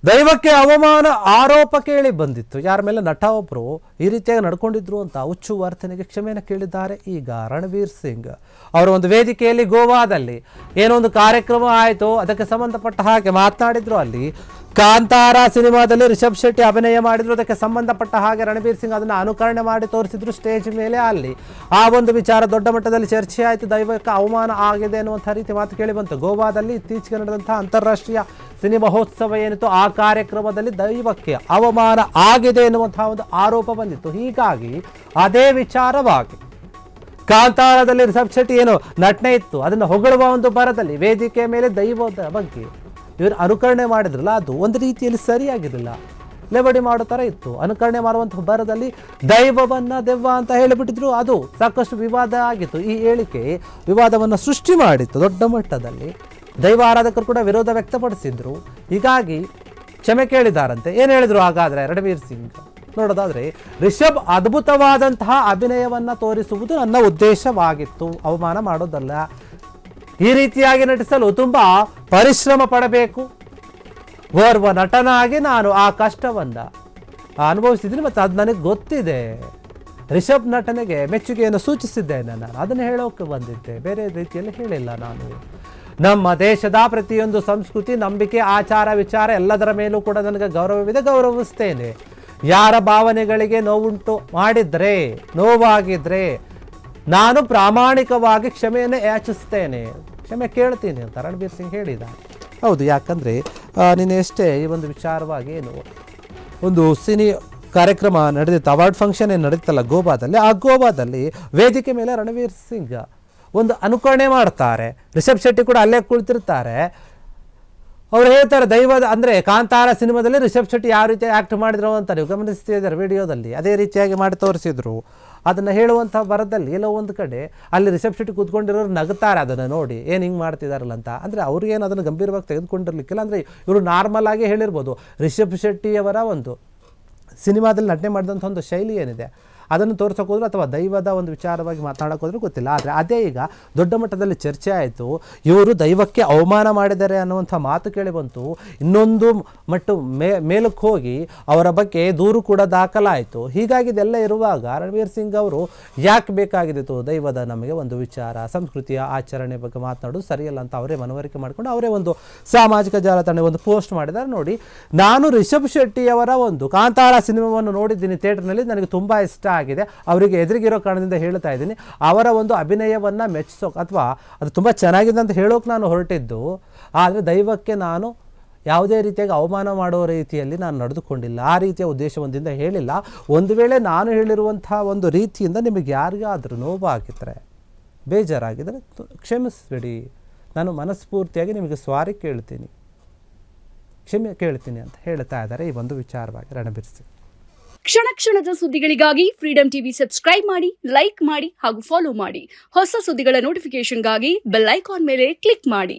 ದೈವಕ್ಕೆ ಅವಮಾನ ಆರೋಪ ಕೇಳಿ ಬಂದಿತ್ತು. ಯಾರ ಮೇಲೆ ನಟ ಒಬ್ಬರು ಈ ರೀತಿಯಾಗಿ ನಡ್ಕೊಂಡಿದ್ರು ಅಂತ ಹುಚ್ಚು ವರ್ತನೆಗೆ ಕ್ಷಮೆಯನ್ನು ಕೇಳಿದ್ದಾರೆ. ಈಗ ರಣವೀರ್ ಸಿಂಗ್ ಅವರ ಒಂದು ವೇದಿಕೆಯಲ್ಲಿ ಗೋವಾದಲ್ಲಿ ಏನೋ ಒಂದು ಕಾರ್ಯಕ್ರಮ ಆಯಿತು, ಅದಕ್ಕೆ ಸಂಬಂಧಪಟ್ಟ ಹಾಗೆ ಮಾತನಾಡಿದ್ರು. ಅಲ್ಲಿ ಕಾಂತಾರ ಸಿನಿಮಾದಲ್ಲಿ ರಿಷಬ್ ಶೆಟ್ಟಿ ಅಭಿನಯ ಮಾಡಿದ್ರು, ಅದಕ್ಕೆ ಸಂಬಂಧಪಟ್ಟ ಹಾಗೆ ರಣವೀರ್ ಸಿಂಗ್ ಅದನ್ನು ಅನುಕರಣೆ ಮಾಡಿ ತೋರಿಸಿದ್ರು ಸ್ಟೇಜ್ ಮೇಲೆ. ಅಲ್ಲಿ ಆ ಒಂದು ವಿಚಾರ ದೊಡ್ಡ ಮಟ್ಟದಲ್ಲಿ ಚರ್ಚೆ ಆಯಿತು. ದೈವಕ್ಕೆ ಅವಮಾನ ಆಗಿದೆ ಅನ್ನುವಂಥ ರೀತಿ ಮಾತು ಕೇಳಿ ಬಂತು. ಗೋವಾದಲ್ಲಿ ಇತ್ತೀಚೆಗೆ ನಡೆದಂತಹ ಅಂತಾರಾಷ್ಟ್ರೀಯ ಸಿನಿಮಾ ಮಹೋತ್ಸವ ಏನಿತ್ತು, ಆ ಕಾರ್ಯಕ್ರಮದಲ್ಲಿ ದೈವಕ್ಕೆ ಅವಮಾನ ಆಗಿದೆ ಎನ್ನುವಂತಹ ಒಂದು ಆರೋಪ ಬಂದಿತ್ತು. ಹೀಗಾಗಿ ಅದೇ ವಿಚಾರವಾಗಿ ಕಾಂತಾರದಲ್ಲಿ ರಿಷಬ್ ಶೆಟ್ಟಿ ಏನು ನಟನೆ ಇತ್ತು, ಅದನ್ನು ಹೊಗಳುವ ಒಂದು ಭರದಲ್ಲಿ ವೇದಿಕೆ ಮೇಲೆ ದೈವದ ಬಗ್ಗೆ ಇವರು ಅನುಕರಣೆ ಮಾಡಿದ್ರಲ್ಲ, ಅದು ಒಂದು ರೀತಿಯಲ್ಲಿ ಸರಿಯಾಗಿರಲಿಲ್ಲ, ಲೆವಡಿ ಮಾಡೋ ಥರ ಇತ್ತು. ಅನುಕರಣೆ ಮಾಡುವಂತಹ ಭರದಲ್ಲಿ ದೈವವನ್ನ ದೆವ್ವ ಅಂತ ಹೇಳಿಬಿಟ್ಟಿದ್ರು. ಅದು ಸಾಕಷ್ಟು ವಿವಾದ ಆಗಿತ್ತು. ಈ ಹೇಳಿಕೆ ವಿವಾದವನ್ನು ಸೃಷ್ಟಿ ಮಾಡಿತ್ತು ದೊಡ್ಡ ಮಟ್ಟದಲ್ಲಿ. ದೈವ ಆರಾಧಕರು ಕೂಡ ವಿರೋಧ ವ್ಯಕ್ತಪಡಿಸಿದ್ರು. ಹೀಗಾಗಿ ಕ್ಷಮೆ ಕೇಳಿದಾರಂತೆ. ಏನು ಹೇಳಿದ್ರು ಹಾಗಾದರೆ ರಣವೀರ್ ಸಿಂಗ್ ನೋಡೋದಾದ್ರೆ, ರಿಷಬ್ ಅದ್ಭುತವಾದಂತಹ ಅಭಿನಯವನ್ನ ತೋರಿಸುವುದು ನನ್ನ ಉದ್ದೇಶವಾಗಿತ್ತು, ಅವಮಾನ ಮಾಡೋದಲ್ಲ. ಈ ರೀತಿಯಾಗಿ ನಟಿಸಲು ತುಂಬಾ ಪರಿಶ್ರಮ ಪಡಬೇಕು. ಓರ್ವ ನಟನಾಗಿ ನಾನು ಆ ಕಷ್ಟವನ್ನ ಅನುಭವಿಸಿದ್ದೀನಿ ಮತ್ತು ಅದು ನನಗೆ ಗೊತ್ತಿದೆ. ರಿಷಬ್ ನಟನೆಗೆ ಮೆಚ್ಚುಗೆಯನ್ನು ಸೂಚಿಸಿದ್ದೇನೆ, ನಾನು ಅದನ್ನು ಹೇಳೋಕೆ ಬಂದಿದ್ದೆ, ಬೇರೆ ರೀತಿಯಲ್ಲಿ ಹೇಳಿಲ್ಲ. ನಾನು ನಮ್ಮ ದೇಶದ ಪ್ರತಿಯೊಂದು ಸಂಸ್ಕೃತಿ, ನಂಬಿಕೆ, ಆಚಾರ, ವಿಚಾರ ಎಲ್ಲದರ ಮೇಲೂ ಕೂಡ ನನಗೆ ಗೌರವವಿದೆ, ಗೌರವಿಸ್ತೇನೆ. ಯಾರ ಭಾವನೆಗಳಿಗೆ ನೋವುಂಟು ಮಾಡಿದ್ರೆ, ನೋವಾಗಿದ್ರೆ ನಾನು ಪ್ರಾಮಾಣಿಕವಾಗಿ ಕ್ಷಮೆಯನ್ನು ಯಾಚಿಸ್ತೇನೆ, ಕ್ಷಮೆ ಕೇಳ್ತೀನಿ ಅಂತ ರಣವೀರ್ ಸಿಂಗ್ ಹೇಳಿದ. ಹೌದು, ಯಾಕಂದರೆ ನೀನು ಎಷ್ಟೇ ಈ ಒಂದು ವಿಚಾರವಾಗಿ ಏನು ಒಂದು ಸಿನಿ ಕಾರ್ಯಕ್ರಮ ನಡೆದಿತ್ತು, ಅವಾರ್ಡ್ ಫಂಕ್ಷನ್ ಏನು ನಡೀತಲ್ಲ ಗೋವಾದಲ್ಲಿ, ಆ ಗೋವಾದಲ್ಲಿ ವೇದಿಕೆ ಮೇಲೆ ರಣವೀರ್ ಸಿಂಗ್ ಒಂದು ಅನುಕರಣೆ ಮಾಡ್ತಾರೆ. ರಿಷಬ್ ಶೆಟ್ಟಿ ಕೂಡ ಅಲ್ಲೇ ಕುಳಿತಿರ್ತಾರೆ. ಅವ್ರು ಹೇಳ್ತಾರೆ ದೈವದ ಅಂದರೆ ಕಾಂತಾರ ಸಿನಿಮಾದಲ್ಲಿ ರಿಷಬ್ ಶೆಟ್ಟಿ ಯಾವ ರೀತಿ ಆ್ಯಕ್ಟ್ ಮಾಡಿದ್ರು ಅಂತ ನೀವು ಗಮನಿಸ್ತಿದ್ದಾರೆ ವಿಡಿಯೋದಲ್ಲಿ. ಅದೇ ರೀತಿಯಾಗಿ ಮಾಡಿ ತೋರಿಸಿದ್ರು. ಅದನ್ನು ಹೇಳುವಂಥ ಬರದಲ್ಲಿ ಎಲ್ಲೋ ಒಂದು ಕಡೆ ಅಲ್ಲಿ ರಿಷಬ್ ಶೆಟ್ಟಿ ಕೂತ್ಕೊಂಡಿರೋರು ನಗುತ್ತಾರೆ ಅದನ್ನು ನೋಡಿ, ಏನು ಹಿಂಗೆ ಮಾಡ್ತಿದ್ದಾರಲ್ಲ ಅಂತ. ಅಂದರೆ ಅವ್ರಿಗೇನು ಅದನ್ನು ಗಂಭೀರವಾಗಿ ತೆಗೆದುಕೊಂಡಿರ್ಲಿಕ್ಕಿಲ್ಲ. ಅಂದರೆ ಇವರು ನಾರ್ಮಲ್ ಆಗಿ ಹೇಳಿರ್ಬೋದು. ರಿಷಬ್ ಶೆಟ್ಟಿಯವರ ಒಂದು ಸಿನಿಮಾದಲ್ಲಿ ನಟನೆ ಮಾಡಿದಂಥ ಒಂದು ಶೈಲಿ ಏನಿದೆ ಅದನ್ನು ತೋರ್ಸೋಕೆ ಹೋದ್ರು ಅಥವಾ ದೈವದ ಒಂದು ವಿಚಾರವಾಗಿ ಮಾತನಾಡೋಕೆ ಹೋದ್ರೂ ಗೊತ್ತಿಲ್ಲ. ಆದರೆ ಅದೇ ಈಗ ದೊಡ್ಡ ಮಟ್ಟದಲ್ಲಿ ಚರ್ಚೆ ಆಯಿತು. ಇವರು ದೈವಕ್ಕೆ ಅವಮಾನ ಮಾಡಿದ್ದಾರೆ ಅನ್ನುವಂಥ ಮಾತು ಕೇಳಿ ಬಂತು. ಇನ್ನೊಂದು ಮೇಲಕ್ಕೆ ಹೋಗಿ ಅವರ ಬಗ್ಗೆ ದೂರು ಕೂಡ ದಾಖಲಾಯಿತು. ಹೀಗಾಗಿ ಇದೆಲ್ಲ ಇರುವಾಗ ರಣವೀರ್ ಸಿಂಗ್ ಅವರು ಯಾಕೆ ಬೇಕಾಗಿದ್ದಿತ್ತು ದೈವದ ನಮಗೆ ಒಂದು ವಿಚಾರ, ಸಂಸ್ಕೃತಿಯ ಆಚರಣೆ ಬಗ್ಗೆ ಮಾತನಾಡೋದು ಸರಿಯಲ್ಲ ಅಂತ ಅವರೇ ಮನವರಿಕೆ ಮಾಡಿಕೊಂಡು ಅವರೇ ಒಂದು ಸಾಮಾಜಿಕ ಜಾಲತಾಣ ಒಂದು ಪೋಸ್ಟ್ ಮಾಡಿದ್ದಾರೆ. ನೋಡಿ, ನಾನು ರಿಷಬ್ ಶೆಟ್ಟಿಯವರ ಒಂದು ಕಾಂತಾರ ಸಿನಿಮಾವನ್ನು ನೋಡಿದ್ದೀನಿ ಥಿಯೇಟರ್ನಲ್ಲಿ, ನನಗೆ ತುಂಬ ಇಷ್ಟ ಆಗಿದೆ. ಅವರಿಗೆ ಎದುರಿಗಿರೋ ಕಾರಣದಿಂದ ಹೇಳ್ತಾ ಇದ್ದೀನಿ, ಅವರ ಒಂದು ಅಭಿನಯವನ್ನು ಮೆಚ್ಚಿಸೋಕೆ ಅಥವಾ ಅದು ತುಂಬ ಚೆನ್ನಾಗಿದೆ ಅಂತ ಹೇಳೋಕೆ ನಾನು ಹೊರಟಿದ್ದು. ಆದರೆ ದೈವಕ್ಕೆ ನಾನು ಯಾವುದೇ ರೀತಿಯಾಗಿ ಅವಮಾನ ಮಾಡೋ ರೀತಿಯಲ್ಲಿ ನಾನು ನಡೆದುಕೊಂಡಿಲ್ಲ, ಆ ರೀತಿಯ ಉದ್ದೇಶ ಒಂದಿಂದ ಹೇಳಿಲ್ಲ. ಒಂದು ವೇಳೆ ನಾನು ಹೇಳಿರುವಂಥ ಒಂದು ರೀತಿಯಿಂದ ನಿಮಗೆ ಯಾರಿಗಾದರೂ ನೋವಾಗಿದ್ದರೆ, ಬೇಜಾರಾಗಿದ್ದರೆ ಕ್ಷಮಿಸ್ಬಿಡಿ. ನಾನು ಮನಸ್ಫೂರ್ತಿಯಾಗಿ ನಿಮಗೆ ಸಾರಿ ಕೇಳ್ತೀನಿ, ಕ್ಷಮೆ ಕೇಳ್ತೀನಿ ಅಂತ ಹೇಳ್ತಾ ಇದ್ದಾರೆ ಈ ಒಂದು ವಿಚಾರವಾಗಿ ರಣವೀರ್ ಸಿಂಗ್. ಕ್ಷಣ ಕ್ಷಣದ ಸುದ್ದಿಗಳಿಗಾಗಿ ಫ್ರೀಡಂ ಟಿವಿ ಸಬ್ಸ್ಕ್ರೈಬ್ ಮಾಡಿ, ಲೈಕ್ ಮಾಡಿ ಹಾಗೂ ಫಾಲೋ ಮಾಡಿ. ಹೊಸ ಸುದ್ದಿಗಳ ನೋಟಿಫಿಕೇಶನ್ಗಾಗಿ ಬೆಲ್ ಐಕಾನ್ ಮೇಲೆ ಕ್ಲಿಕ್ ಮಾಡಿ.